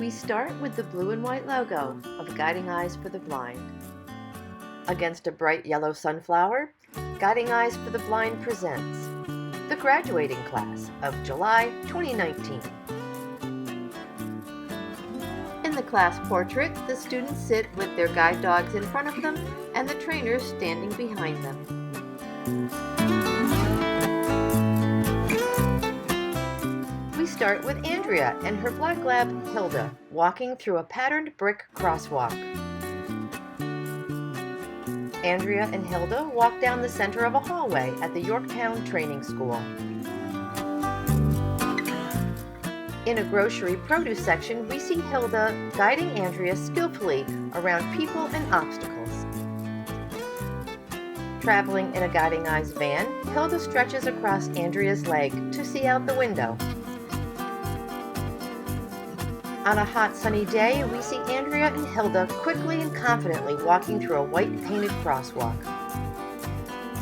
We start with the blue and white logo of Guiding Eyes for the Blind. Against a bright yellow sunflower, Guiding Eyes for the Blind presents the graduating class of July 2019. In the class portrait, the students sit with their guide dogs in front of them and the trainers standing behind them. We start with Andrea and her black lab, Hilda, walking through a patterned brick crosswalk. Andrea and Hilda walk down the center of a hallway at the Yorktown Training School. In a grocery produce section, we see Hilda guiding Andrea skillfully around people and obstacles. Traveling in a Guiding Eyes van, Hilda stretches across Andrea's leg to see out the window. On a hot sunny day, we see Andrea and Hilda quickly and confidently walking through a white painted crosswalk.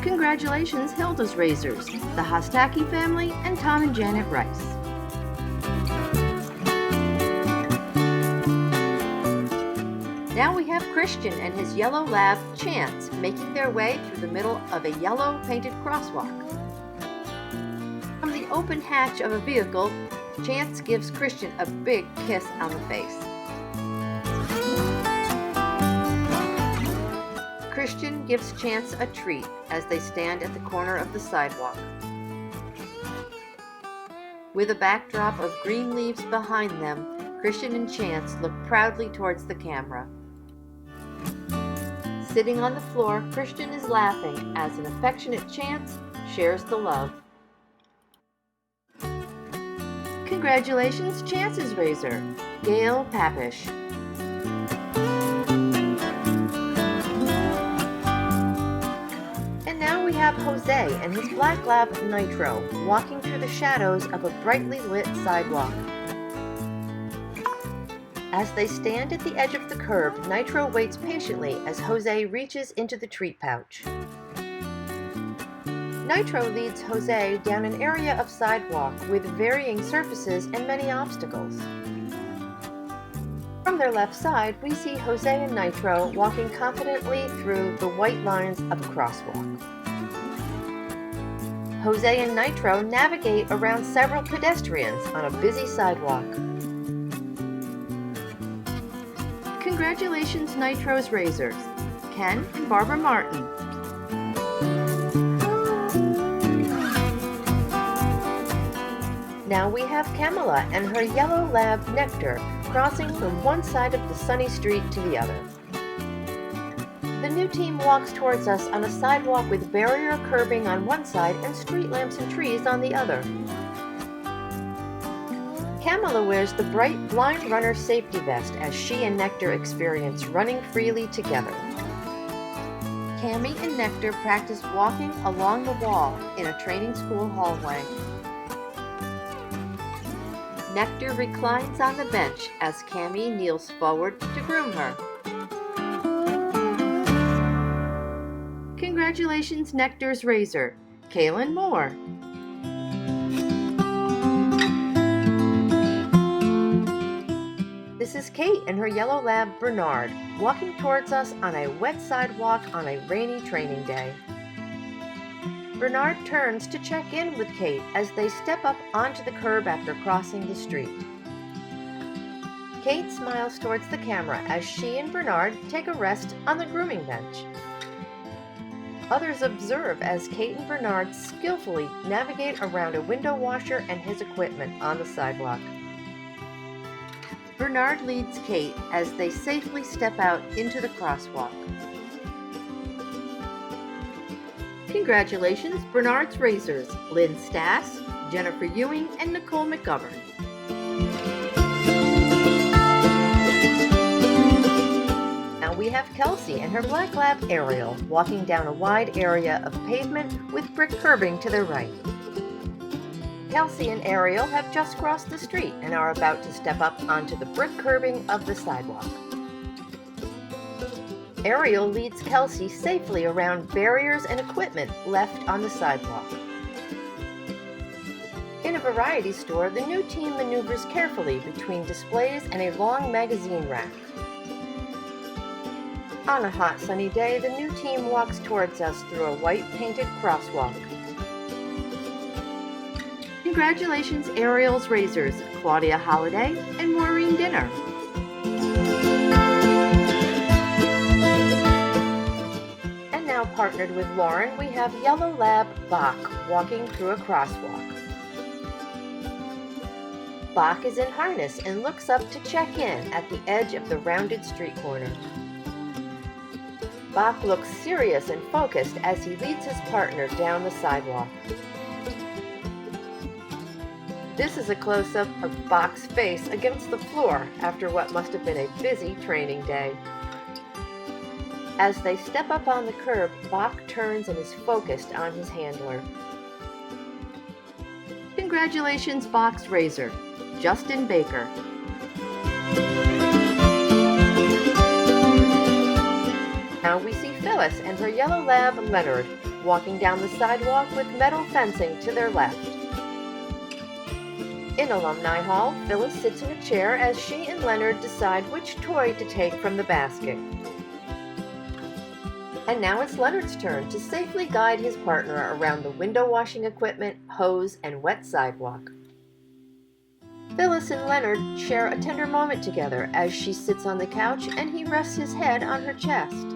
Congratulations, Hilda's Razors, the Hostaki family, and Tom and Janet Rice. Now we have Christian and his yellow lab, Chance, making their way through the middle of a yellow painted crosswalk. From the open hatch of a vehicle, Chance gives Christian a big kiss on the face. Christian gives Chance a treat as they stand at the corner of the sidewalk. With a backdrop of green leaves behind them, Christian and Chance look proudly towards the camera. Sitting on the floor, Christian is laughing as an affectionate Chance shares the love. Congratulations, Chance's Razor, Gail Papish. And now we have Jose and his black lab, Nitro, walking through the shadows of a brightly lit sidewalk. As they stand at the edge of the curb, Nitro waits patiently as Jose reaches into the treat pouch. Nitro leads Jose down an area of sidewalk with varying surfaces and many obstacles. From their left side, we see Jose and Nitro walking confidently through the white lines of a crosswalk. Jose and Nitro navigate around several pedestrians on a busy sidewalk. Congratulations, Nitro's Razors, Ken and Barbara Martin. Now we have Kamala and her yellow lab, Nectar, crossing from one side of the sunny street to the other. The new team walks towards us on a sidewalk with barrier curbing on one side and street lamps and trees on the other. Kamala wears the bright Blind Runner safety vest as she and Nectar experience running freely together. Cami and Nectar practice walking along the wall in a training school hallway. Nectar reclines on the bench as Cami kneels forward to groom her. Congratulations, Nectar's Razor, Kaylin Moore. This is Kate and her yellow lab, Bernard, walking towards us on a wet sidewalk on a rainy training day. Bernard turns to check in with Kate as they step up onto the curb after crossing the street. Kate smiles towards the camera as she and Bernard take a rest on the grooming bench. Others observe as Kate and Bernard skillfully navigate around a window washer and his equipment on the sidewalk. Bernard leads Kate as they safely step out into the crosswalk. Congratulations, Bernard's Razors, Lynn Stass, Jennifer Ewing, and Nicole McGovern. Now we have Kelsey and her black lab, Ariel, walking down a wide area of pavement with brick curbing to their right. Kelsey and Ariel have just crossed the street and are about to step up onto the brick curbing of the sidewalk. Ariel leads Kelsey safely around barriers and equipment left on the sidewalk. In In a variety store, the new team maneuvers carefully between displays and a long magazine rack. On a hot sunny day, the new team walks towards us through a white painted crosswalk. Congratulations, Ariel's Razors, Claudia Holliday and Maureen Dinner. And now partnered with Lauren, we have Yellow Lab Bach walking through a crosswalk. Bach is in harness and looks up to check in at the edge of the rounded street corner. Bach looks serious and focused as he leads his partner down the sidewalk. This is a close-up of Bach's face against the floor after what must have been a busy training day. As they step up on the curb, Bach turns and is focused on his handler. Congratulations, Bach's Razor, Justin Baker. Now we see Phyllis and her yellow lab, Leonard, walking down the sidewalk with metal fencing to their left. In Alumni Hall, Phyllis sits in a chair as she and Leonard decide which toy to take from the basket. And now it's Leonard's turn to safely guide his partner around the window washing equipment, hose, and wet sidewalk. Phyllis and Leonard share a tender moment together as she sits on the couch and he rests his head on her chest.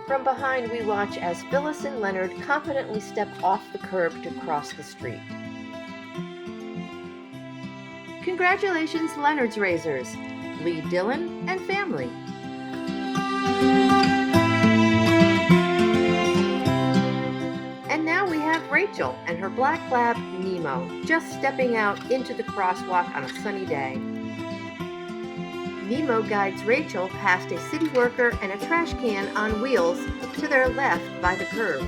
From behind, we watch as Phyllis and Leonard confidently step off the curb to cross the street. Congratulations, Leonard's Razors, Lee Dillon and family. And now we have Rachel and her black lab, Nemo, just stepping out into the crosswalk on a sunny day. Nemo guides Rachel past a city worker and a trash can on wheels to their left by the curb.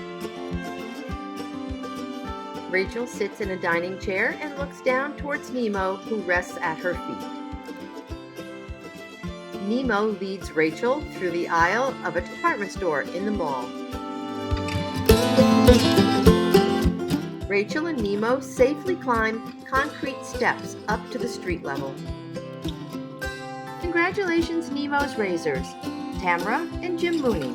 Rachel sits in a dining chair and looks down towards Nemo, who rests at her feet. Nemo leads Rachel through the aisle of a department store in the mall. Rachel and Nemo safely climb concrete steps up to the street level. Congratulations, Nemo's Razors, Tamara and Jim Mooney.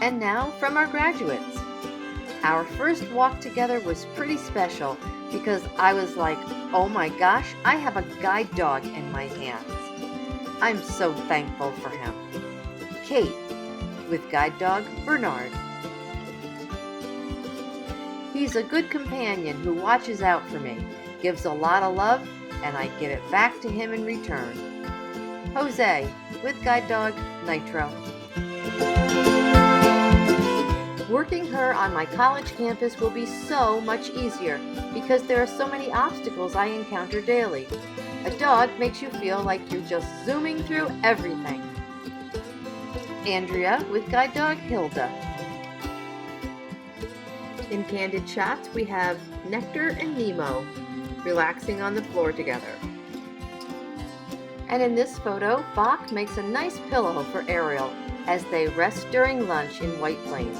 And now from our graduates. Our first walk together was pretty special because I was like, oh my gosh, I have a guide dog in my hands. I'm so thankful for him. Kate, with guide dog Bernard. He's a good companion who watches out for me, gives a lot of love, and I give it back to him in return. Jose, with guide dog Nitro. Working her on my college campus will be so much easier because there are so many obstacles I encounter daily. A dog makes you feel like you're just zooming through everything. Andrea with guide dog Hilda. In Candid Shots, we have Nectar and Nemo relaxing on the floor together. And in this photo, Bach makes a nice pillow for Ariel as they rest during lunch in White Plains.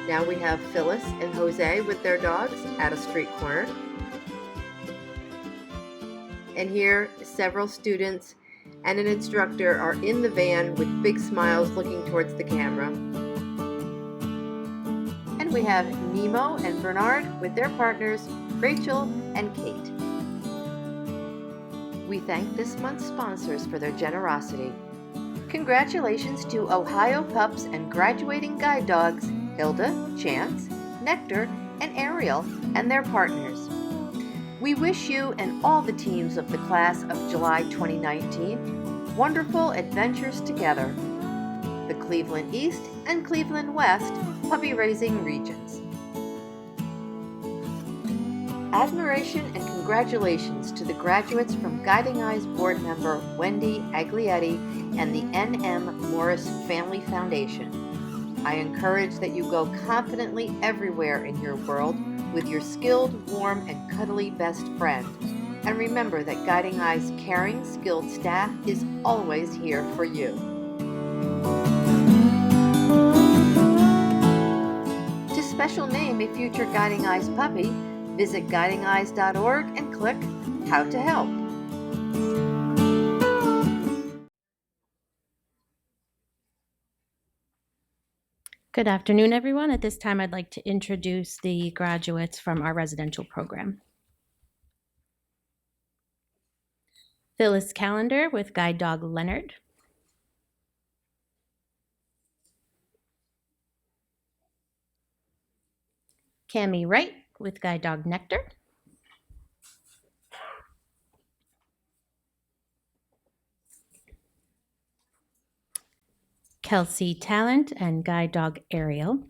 Now we have Phyllis and Jose with their dogs at a street corner. And here, several students and an instructor are in the van with big smiles looking towards the camera. And we have Nemo and Bernard with their partners, Rachel and Kate. We thank this month's sponsors for their generosity. Congratulations to Ohio Pups and graduating guide dogs, Hilda, Chance, Nectar, and Ariel, and their partners. We wish you and all the teams of the class of July 2019 wonderful adventures together. The Cleveland East and Cleveland West Puppy Raising Regions. Admiration and congratulations to the graduates from Guiding Eyes board member Wendy Aglietti and the N.M. Morris Family Foundation. I encourage that you go confidently everywhere in your world with your skilled, warm, and cuddly best friend. And remember that Guiding Eyes' caring, skilled staff is always here for you. special name a future Guiding Eyes puppy, visit guidingeyes.org and click How to Help. Good afternoon, everyone. At this time, I'd like to introduce the graduates from our residential program. Phyllis Callender with Guide Dog Leonard. Cami Wright with Guide Dog Nectar. Kelsey Talent and Guide Dog Ariel.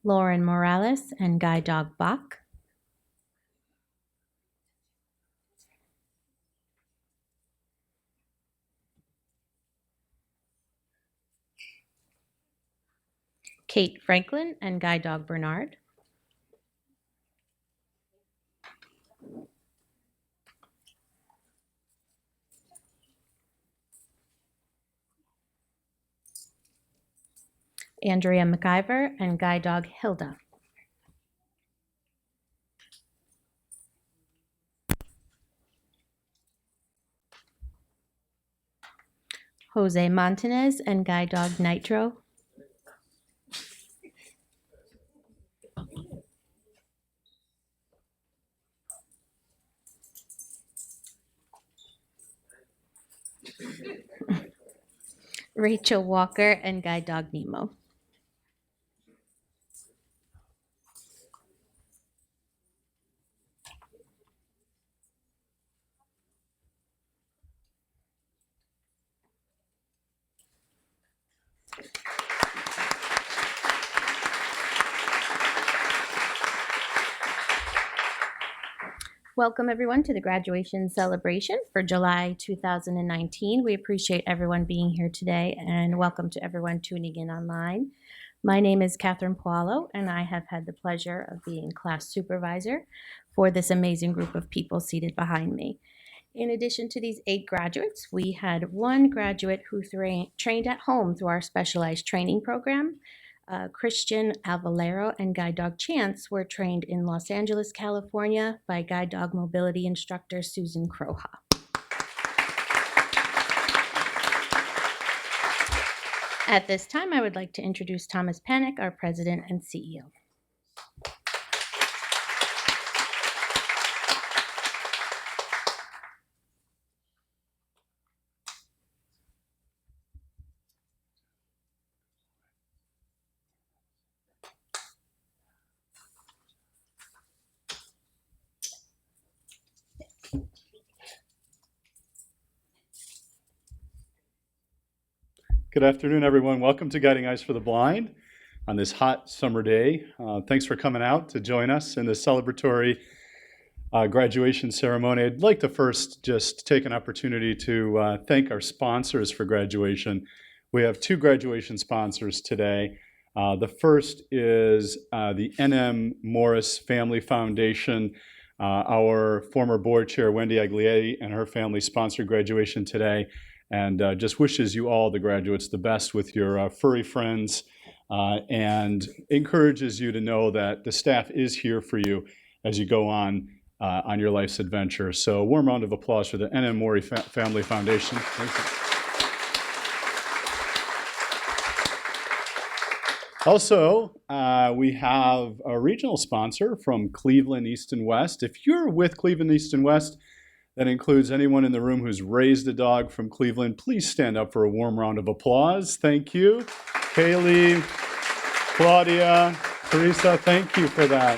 Lauren Morales and Guide Dog Bach. Kate Franklin and Guide Dog Bernard. Andrea McIver and Guide Dog Hilda. Jose Montanez and Guide Dog Nitro. Rachel Walker and Guide Dog Nemo. Welcome everyone to the graduation celebration for July 2019. We appreciate everyone being here today and welcome to everyone tuning in online. My name is Catherine Paulo and I have had the pleasure of being class supervisor for this amazing group of people seated behind me. In addition to these 8 graduates, we had 1 graduate who trained at home through our specialized training program. Christian Alvalero and Guide Dog Chance were trained in Los Angeles, California by Guide Dog Mobility instructor Susan Croha. At this time, I would like to introduce Thomas Panic, our president and CEO. Good afternoon, everyone. Welcome to Guiding Eyes for the Blind on this hot summer day. Thanks for coming out to join us in this celebratory graduation ceremony. I'd like to first just take an opportunity to thank our sponsors for graduation. We have 2 graduation sponsors today. The first is the N.M. Morris Family Foundation. Our former board chair, Wendy Aglietti, and her family sponsored graduation today. And just wishes you all, the graduates, the best with your furry friends and encourages you to know that the staff is here for you as you go on your life's adventure. So a warm round of applause for the N.M. Morris Family Foundation. Thank you. Also, we have a regional sponsor from Cleveland East and West. If you're with Cleveland East and West, that includes anyone in the room who's raised a dog from Cleveland. Please stand up for a warm round of applause. Thank you. Kaylee, Claudia, Teresa, thank you for that.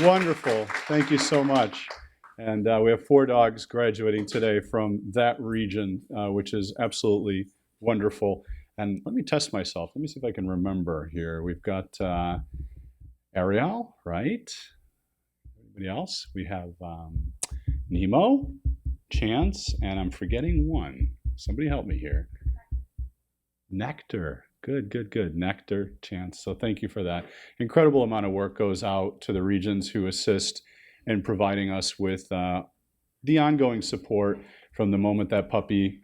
Wonderful. Thank you so much. And we have 4 dogs graduating today from that region, which is absolutely wonderful. And let me test myself. Let me see if I can remember here. We've got Ariel, right? Anybody else? We have Nemo, Chance, and I'm forgetting one. Somebody help me here. Nectar. Good. Nectar, Chance. So thank you for that. Incredible amount of work goes out to the regions who assist in providing us with the ongoing support from the moment that puppy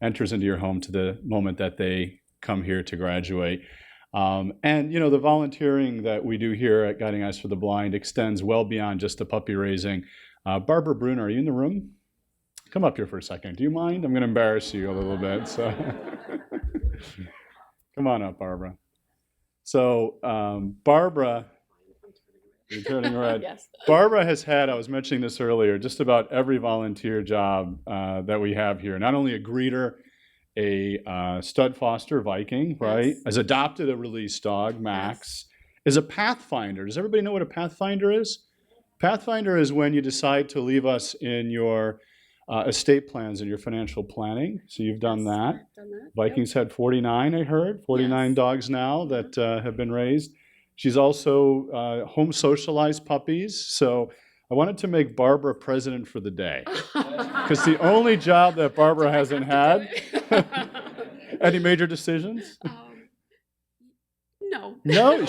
enters into your home to the moment that they come here to graduate. And the volunteering that we do here at Guiding Eyes for the Blind extends well beyond just the puppy raising. Barbara Bruner, are you in the room? Come up here for a second. Do you mind? I'm going to embarrass you a little bit. So come on up, Barbara. So Barbara, you're turning red. Yes. Barbara has had, I was mentioning this earlier, just about every volunteer job that we have here. Not only a greeter, a stud foster Viking, right? Yes. Has adopted a release dog, Max. Is a pathfinder. Does everybody know what a pathfinder is? Pathfinder is when you decide to leave us in your estate plans and your financial planning. So you've done that. I've done that. Vikings had 49, I heard, 49 Yes. dogs now that have been raised. She's also home socialized puppies. So I wanted to make Barbara president for the day. Because the only job that Barbara hasn't had. Any major decisions? No. No,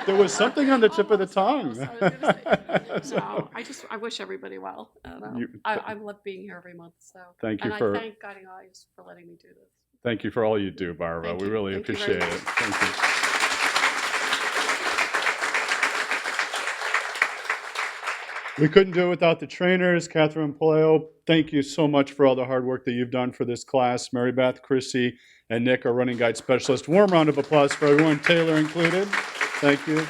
there was something on the tip of the tongue. I was gonna say. No, I wish everybody well. I love being here every month. So Thank you and for I thank Guiding Eyes for letting me do this. Thank you for all you do, Barbara. Thank We you. really Thank you appreciate very it. much. Thank you. We couldn't do it without the trainers. Catherine Poleo, thank you so much for all the hard work that you've done for this class. Mary Beth, Chrissy, and Nick, our running guide specialist. Warm round of applause for everyone, Taylor included. Thank you.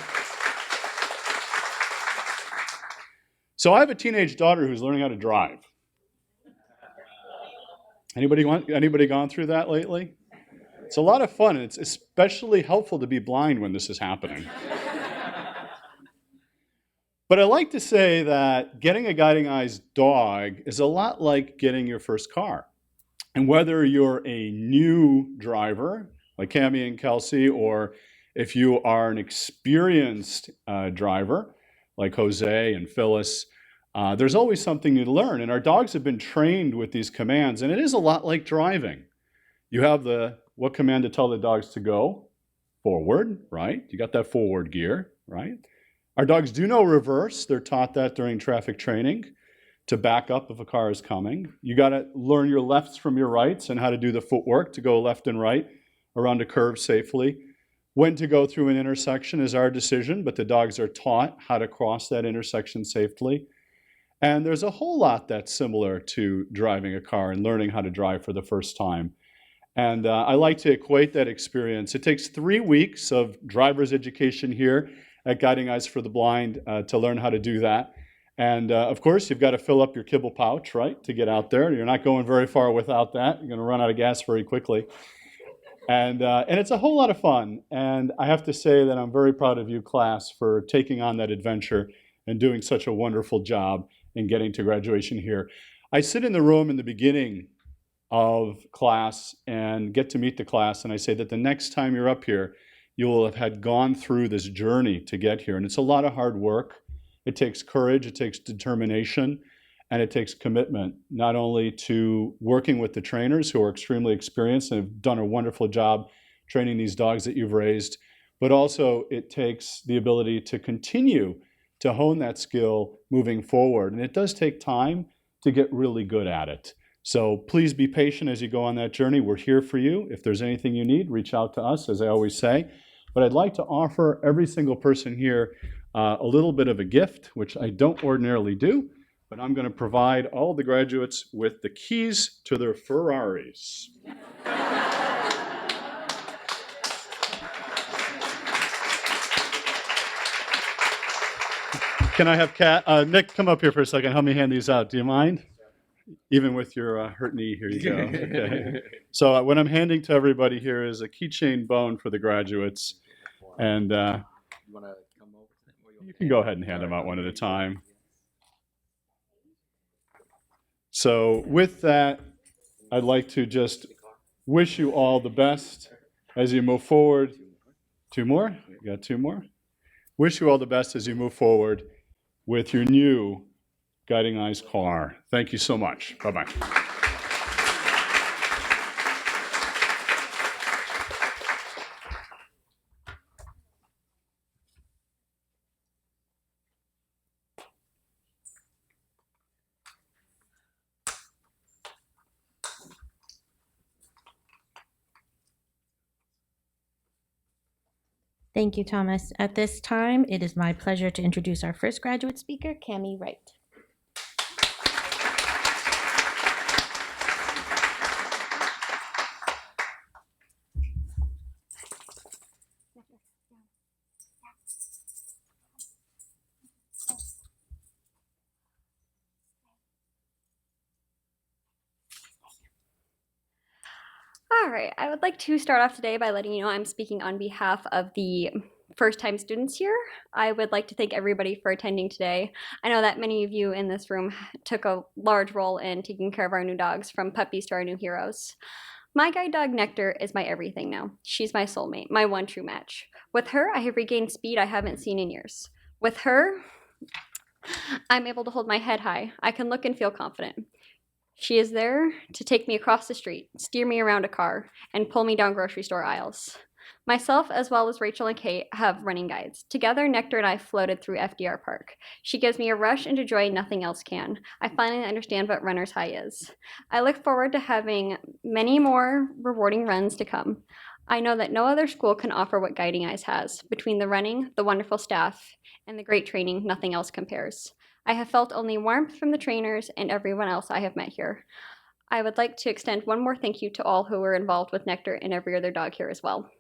So I have a teenage daughter who's learning how to drive. Anybody gone through that lately? It's a lot of fun, and it's especially helpful to be blind when this is happening. But I like to say that getting a Guiding Eyes dog is a lot like getting your first car. And whether you're a new driver, like Cammie and Kelsey, or if you are an experienced driver, like Jose and Phyllis, there's always something new to learn. And our dogs have been trained with these commands, and it is a lot like driving. You have what command to tell the dogs to go? Forward, right? You got that forward gear, right? Our dogs do know reverse. They're taught that during traffic training to back up if a car is coming. You got to learn your lefts from your rights and how to do the footwork to go left and right around a curve safely. When to go through an intersection is our decision, but the dogs are taught how to cross that intersection safely. And there's a whole lot that's similar to driving a car and learning how to drive for the first time. And I like to equate that experience. It takes 3 weeks of driver's education here at Guiding Eyes for the Blind to learn how to do that. And of course, you've got to fill up your kibble pouch, right, to get out there. You're not going very far without that. You're going to run out of gas very quickly. And it's a whole lot of fun. And I have to say that I'm very proud of you, class, for taking on that adventure and doing such a wonderful job in getting to graduation here. I sit in the room in the beginning of class and get to meet the class, and I say that the next time you're up here, you will have had gone through this journey to get here. And it's a lot of hard work. It takes courage, it takes determination, and it takes commitment, not only to working with the trainers who are extremely experienced and have done a wonderful job training these dogs that you've raised, but also it takes the ability to continue to hone that skill moving forward. And it does take time to get really good at it. So please be patient as you go on that journey. We're here for you. If there's anything you need, reach out to us, as I always say. But I'd like to offer every single person here a little bit of a gift, which I don't ordinarily do, but I'm going to provide all the graduates with the keys to their Ferraris. Can I have Nick, come up here for a second. Help me hand these out. Do you mind? Even with your hurt knee, here you go. Okay. So what I'm handing to everybody here is a keychain bone for the graduates. And You want to come over to them? Or you can go ahead and hand them out one at a time. So with that, I'd like to just wish you all the best as you move forward. 2 more? You got 2 more? Wish you all the best as you move forward with your new Guiding Eyes car. Thank you so much. Bye-bye. Thank you, Thomas. At this time, it is my pleasure to introduce our first graduate speaker, Cami Wright. All right, I would like to start off today by letting you know I'm speaking on behalf of the first-time students here. I would like to thank everybody for attending today. I know that many of you in this room took a large role in taking care of our new dogs, from puppies to our new heroes. My guide dog Nectar is my everything now. She's my soulmate, my one true match. With her, I have regained speed I haven't seen in years. With her, I'm able to hold my head high. I can look and feel confident. She is there to take me across the street, steer me around a car, and pull me down grocery store aisles. Myself, as well as Rachel and Kate, have running guides. Together, Nectar and I floated through FDR Park. She gives me a rush into joy nothing else can. I finally understand what runner's high is. I look forward to having many more rewarding runs to come. I know that no other school can offer what Guiding Eyes has. Between the running, the wonderful staff, and the great training, nothing else compares. I have felt only warmth from the trainers and everyone else I have met here. I would like to extend one more thank you to all who were involved with Nectar and every other dog here as well.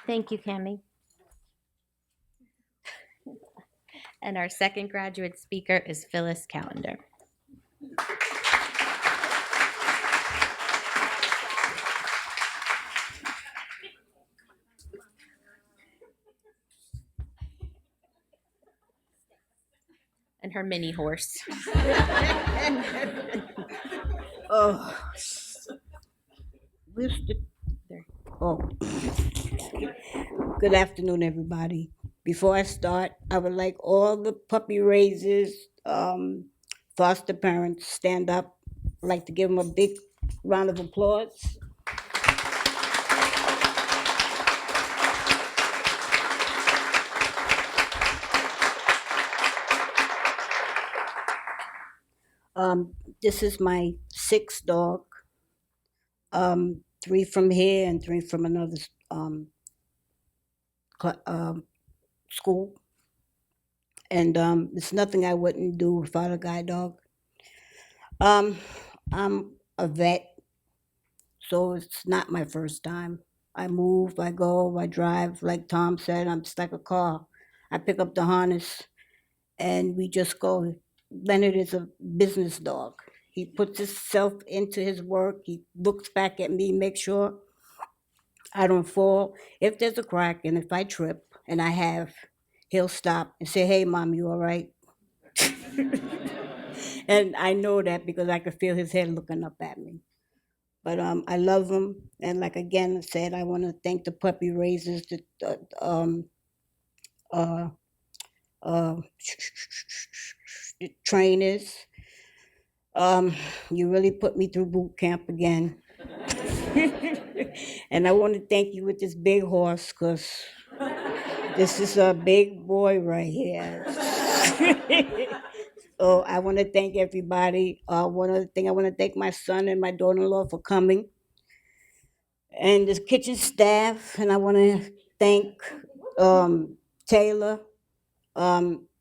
Thank you, Cami. And our second graduate speaker is Phyllis Callender. And her mini horse. Oh, oh. Good afternoon, everybody. Before I start, I would like all the puppy raisers, foster parents, stand up. I'd like to give them a big round of applause. This is my sixth dog. 3 from here and 3 from another school. And it's nothing I wouldn't do without a guide dog. I'm a vet, so it's not my first time. I move, I go, I drive. Like Tom said, I'm just like a car. I pick up the harness and we just go. Leonard is a business dog. He puts himself into his work. He looks back at me, makes sure I don't fall. If there's a crack and if I trip, and I have, he'll stop and say, "Hey, Mom, you all right?" And I know that because I can feel his head looking up at me. But I love him. And like again I said, I want to thank the puppy raisers, the trainers. You really put me through boot camp again. And I want to thank you with this big horse, because this is a big boy right here. So I want to thank everybody. One other thing, I want to thank my son and my daughter-in-law for coming, and the kitchen staff. And I want to thank Taylor.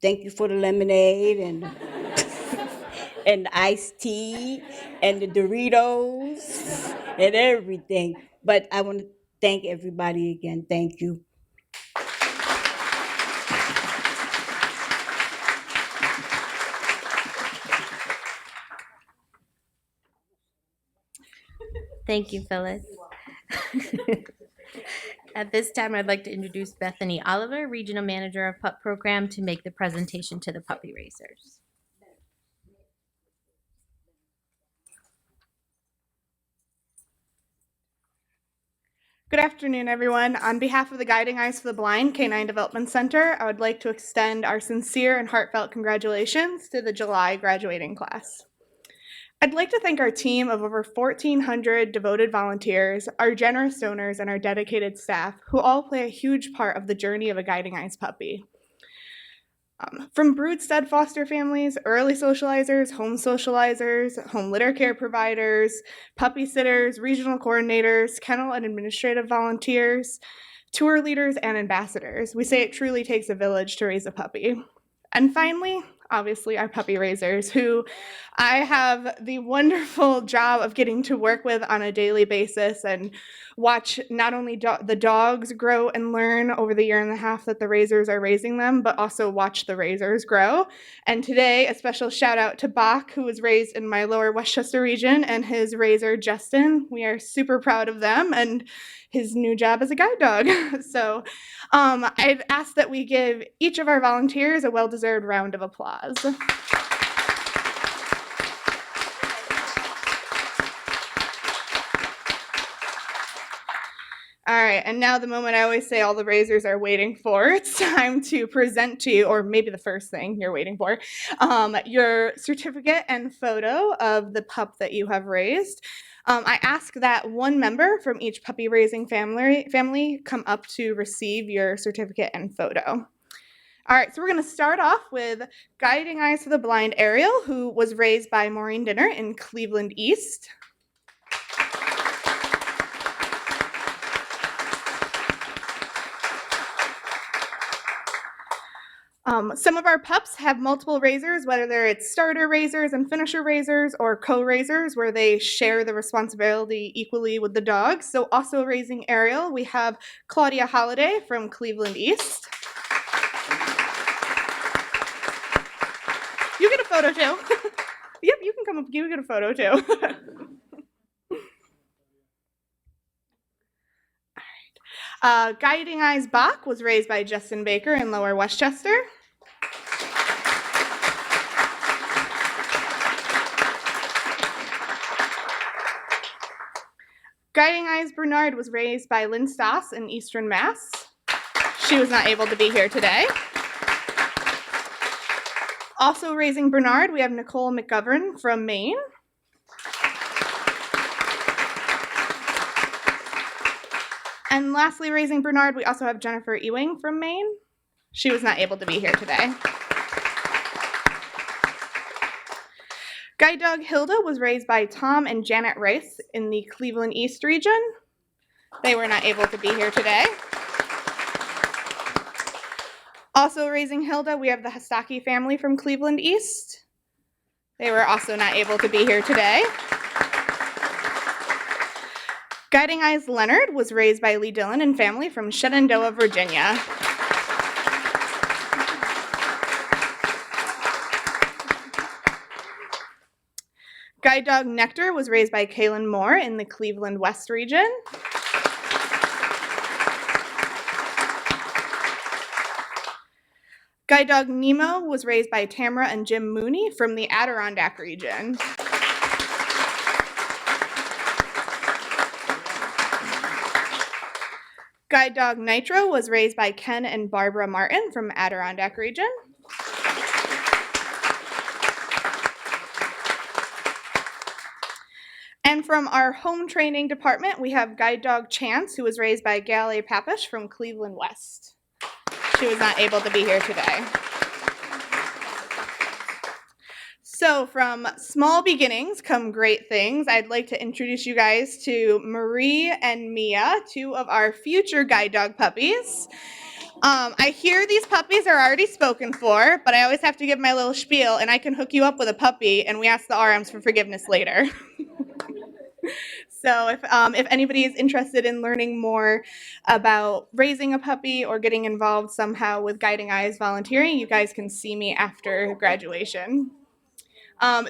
Thank you for the lemonade and and the iced tea and the Doritos and everything. But I want to thank everybody again. Thank you. Thank you, Phyllis. At this time, I'd like to introduce Bethany Oliver, Regional Manager of PUP Program, to make the presentation to the puppy raisers. Good afternoon, everyone. On behalf of the Guiding Eyes for the Blind Canine Development Center, I would like to extend our sincere and heartfelt congratulations to the July graduating class. I'd like to thank our team of over 1,400 devoted volunteers, our generous donors, and our dedicated staff, who all play a huge part of the journey of a Guiding Eyes puppy. From brood-stud foster families, early socializers, home litter care providers, puppy sitters, regional coordinators, kennel and administrative volunteers, tour leaders, and ambassadors. We say it truly takes a village to raise a puppy. And finally, obviously, our puppy raisers, who I have the wonderful job of getting to work with on a daily basis and watch not only the dogs grow and learn over the year and a half that the raisers are raising them, but also watch the raisers grow. And today, a special shout out to Bach, who was raised in my lower Westchester region, and his raiser, Justin. We are super proud of them and his new job as a guide dog. So I've asked that we give each of our volunteers a well-deserved round of applause. All right, and now the moment I always say all the raisers are waiting for. It's time to present to you, or maybe the first thing you're waiting for, your certificate and photo of the pup that you have raised. I ask that one member from each puppy raising family come up to receive your certificate and photo. All right, so we're going to start off with Guiding Eyes for the Blind Ariel, who was raised by Maureen Dinner in Cleveland East. Some of our pups have multiple raisers, whether it's starter raisers and finisher raisers or co-raisers, where they share the responsibility equally with the dog. So also raising Ariel, we have Claudia Holiday from Cleveland East. You get a photo too. Yep, you can come up, you get a photo too. Guiding Eyes Bach was raised by Justin Baker in Lower Westchester. Guiding Eyes Bernard was raised by Lynn Stoss in Eastern Mass. She was not able to be here today. Also raising Bernard, we have Nicole McGovern from Maine. And lastly, raising Bernard, we also have Jennifer Ewing from Maine. She was not able to be here today. Guide dog Hilda was raised by Tom and Janet Rice in the Cleveland East region. They were not able to be here today. Also raising Hilda, we have the Hastaki family from Cleveland East. They were also not able to be here today. Guiding Eyes Leonard was raised by Lee Dillon and family from Shenandoah, Virginia. Guide dog Nectar was raised by Kaylin Moore in the Cleveland West region. Guide dog Nemo was raised by Tamara and Jim Mooney from the Adirondack region. Guide dog Nitro was raised by Ken and Barbara Martin from Adirondack region. And from our home training department, we have guide dog Chance, who was raised by Galle Papish from Cleveland West. She was not able to be here today. So from small beginnings come great things. I'd like to introduce you guys to Marie and Mia, two of our future guide dog puppies. I hear these puppies are already spoken for, but I always have to give my little spiel, and I can hook you up with a puppy, and we ask the RMs for forgiveness later. So if anybody is interested in learning more about raising a puppy or getting involved somehow with Guiding Eyes volunteering, you guys can see me after graduation.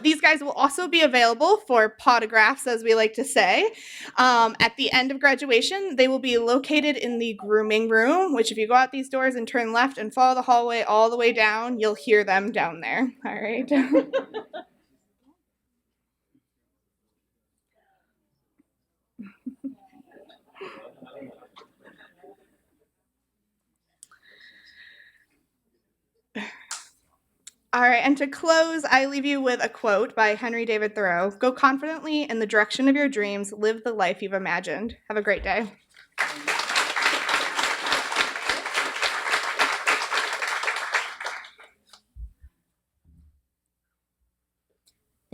These guys will also be available for podographs, as we like to say. At the end of graduation, they will be located in the grooming room, which if you go out these doors and turn left and follow the hallway all the way down, you'll hear them down there. All right. All right, and to close, I leave you with a quote by Henry David Thoreau. Go confidently in the direction of your dreams. Live the life you've imagined. Have a great day.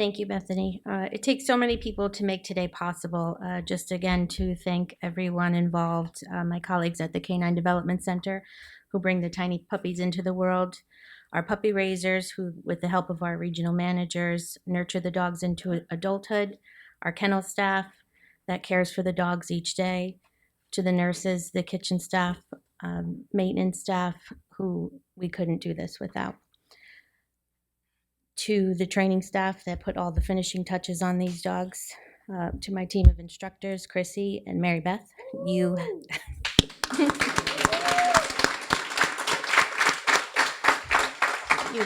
Thank you, Bethany. It takes so many people to make today possible. Just again, to thank everyone involved, my colleagues at the Canine Development Center who bring the tiny puppies into the world, our puppy raisers who, with the help of our regional managers, nurture the dogs into adulthood, our kennel staff that cares for the dogs each day, to the nurses, the kitchen staff, maintenance staff who we couldn't do this without, to the training staff that put all the finishing touches on these dogs, to my team of instructors, Chrissy and Mary Beth. You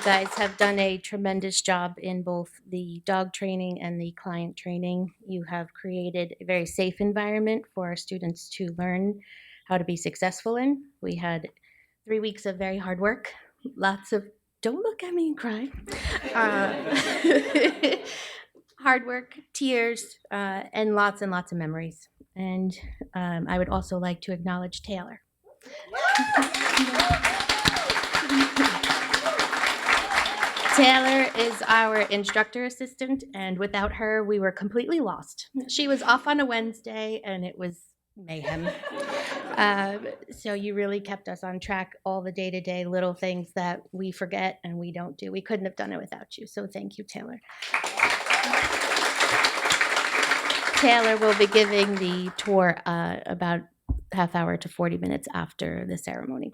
guys have done a tremendous job in both the dog training and the client training. You have created a very safe environment for our students to learn how to be successful in. We had 3 weeks of very hard work, lots of, don't look at me and cry. Hard work, tears, and lots of memories. And I would also like to acknowledge Taylor. Taylor is our instructor assistant, and without her, we were completely lost. She was off on a Wednesday, and it was mayhem. So you really kept us on track, all the day-to-day little things that we forget and we don't do. We couldn't have done it without you, so thank you, Taylor. Taylor will be giving the tour about half hour to 40 minutes after the ceremony.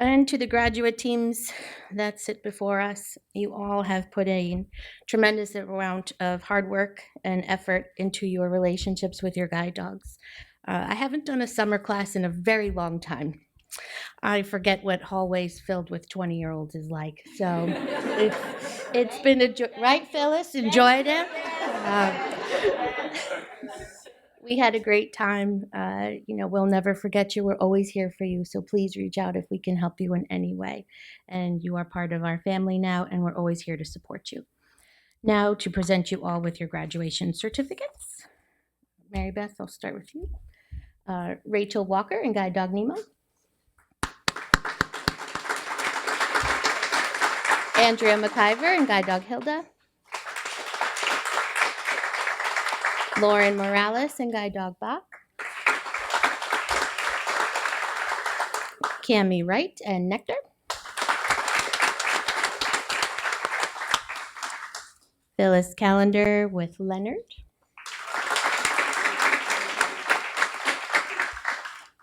And to the graduate teams that sit before us, you all have put a tremendous amount of hard work and effort into your relationships with your guide dogs. I haven't done a summer class in a very long time. I forget what hallways filled with 20-year-olds is like. So it's been a right, Phyllis? Enjoyed it? We had a great time. We'll never forget you. We're always here for you. So please reach out if we can help you in any way. And you are part of our family now, and we're always here to support you. Now to present you all with your graduation certificates. Mary Beth, I'll start with you. Rachel Walker and Guide Dog Nemo. Andrea McIver and Guide Dog Hilda. Lauren Morales and Guide Dog Bach. Cami Wright and Nectar. Phyllis Callender with Leonard.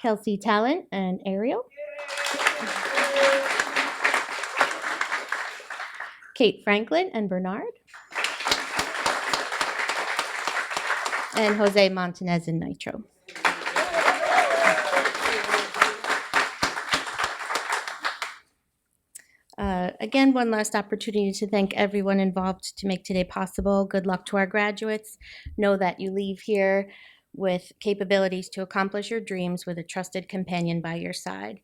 Kelsey Talent and Ariel. Kate Franklin and Bernard. And Jose Montanez and Nitro. Again, one last opportunity to thank everyone involved to make today possible. Good luck to our graduates. Know that you leave here with capabilities to accomplish your dreams with a trusted companion by your side.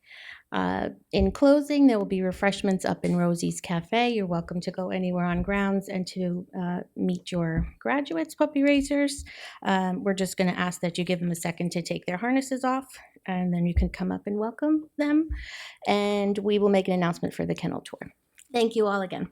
In closing, there will be refreshments up in Rosie's Cafe. You're welcome to go anywhere on grounds and to meet your graduates, puppy raisers. We're just going to ask that you give them a second to take their harnesses off, and then you can come up and welcome them. And we will make an announcement for the kennel tour. Thank you all again.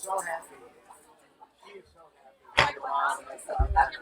so happy. She is so happy.